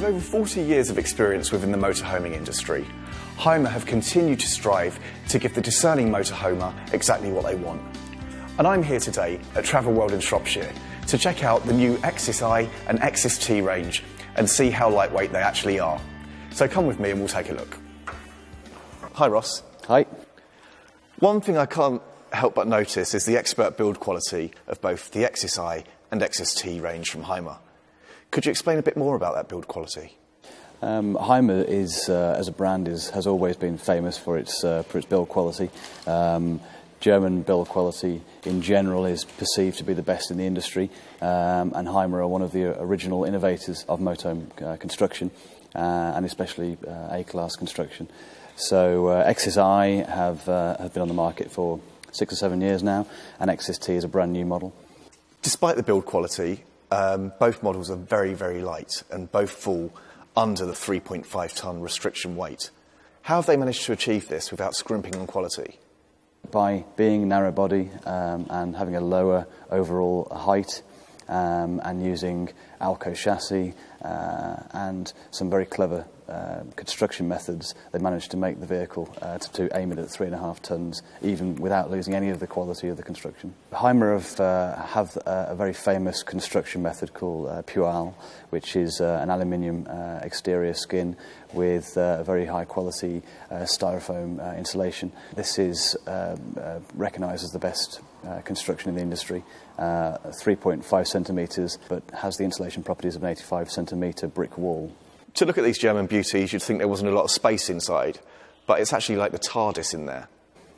With over 40 years of experience within the motorhoming industry, Hymer have continued to strive to give the discerning motorhomer exactly what they want. And I'm here today at Travel World in Shropshire to check out the new XSI and XST range and see how lightweight they actually are. So come with me and we'll take a look. Hi Ross. Hi. One thing I can't help but notice is the expert build quality of both the XSI and XST range from Hymer. Could you explain a bit more about that build quality? Hymer is, as a brand, has always been famous for its build quality. German build quality in general is perceived to be the best in the industry, and Hymer are one of the original innovators of motorhome construction, and especially A-class construction. So XSI have been on the market for 6 or 7 years now, and XST is a brand new model. Despite the build quality, both models are very, very light and both fall under the 3.5 tonne restriction weight. How have they managed to achieve this without scrimping on quality? By being narrow body and having a lower overall height, and using Alco chassis and some very clever construction methods, they managed to make the vehicle to aim it at 3.5 tonnes, even without losing any of the quality of the construction. Hymer have a very famous construction method called Pual, which is an aluminium exterior skin with very high quality styrofoam insulation. This is recognised as the best construction in the industry, 3.5 centimetres, but has the insulation properties of an 85 centimetre brick wall. To look at these German beauties, you'd think there wasn't a lot of space inside, but it's actually like the TARDIS in there.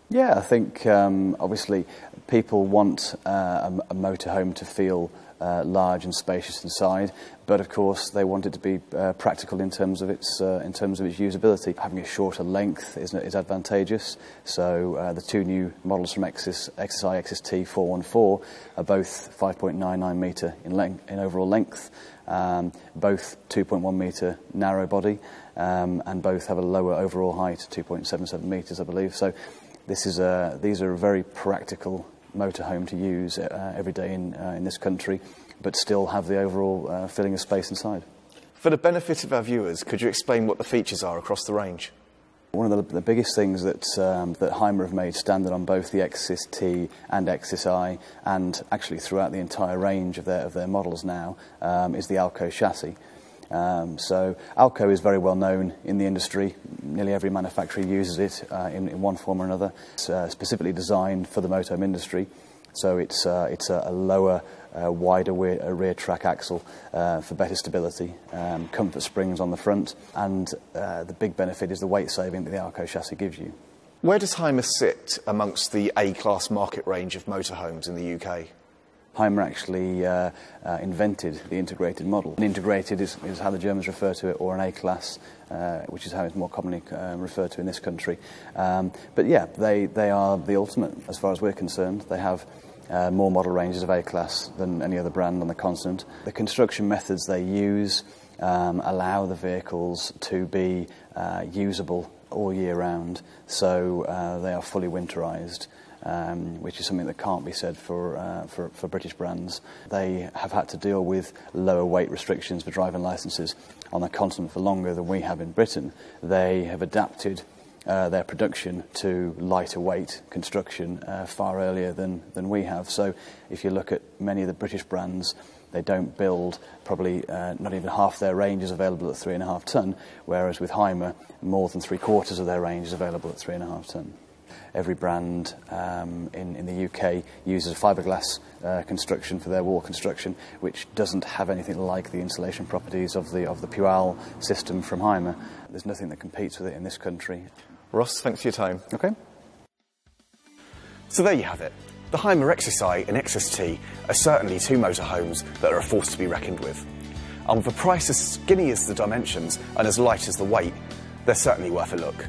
Yeah, I think obviously people want a motorhome to feel large and spacious inside, but of course they want it to be practical in terms of its usability. Having a shorter length is advantageous. So the two new models from XSI XST 414 are both 5.99 metre in overall length, both 2.1 metre narrow body, and both have a lower overall height, 2.77 metres, I believe. So these are a very practical motorhome to use every day in this country, but still have the overall filling of space inside. For the benefit of our viewers, could you explain what the features are across the range? One of the biggest things that Hymer have made standard on both the XST and XSI, and actually throughout the entire range of their models now, is the Alco chassis. So Alco is very well known in the industry. Nearly every manufacturer uses it in one form or another. It's specifically designed for the motorhome industry. So it's a lower, wider rear track axle for better stability, comfort springs on the front, and the big benefit is the weight saving that the Alco chassis gives you. Where does Hymer sit amongst the A-class market range of motorhomes in the UK? Hymer actually invented the integrated model. Integrated is how the Germans refer to it, or an A-class, which is how it's more commonly referred to in this country. But yeah, they are the ultimate as far as we're concerned. They have more model ranges of A-class than any other brand on the continent. The construction methods they use allow the vehicles to be usable all year round, so they are fully winterized. Which is something that can't be said for British brands. They have had to deal with lower weight restrictions for driving licences on the continent for longer than we have in Britain. They have adapted their production to lighter weight construction far earlier than we have. So if you look at many of the British brands, they don't build probably not even half their range is available at 3.5 tonne, whereas with Hymer, more than 3/4 of their range is available at 3.5 tonne. Every brand in the UK uses fiberglass construction for their wall construction, which doesn't have anything like the insulation properties of the Pual system from Hymer. There's nothing that competes with it in this country. Ross, thanks for your time. Okay. So there you have it. The Hymer XSI and XST are certainly two motorhomes that are a force to be reckoned with. And with a price as skinny as the dimensions and as light as the weight, they're certainly worth a look.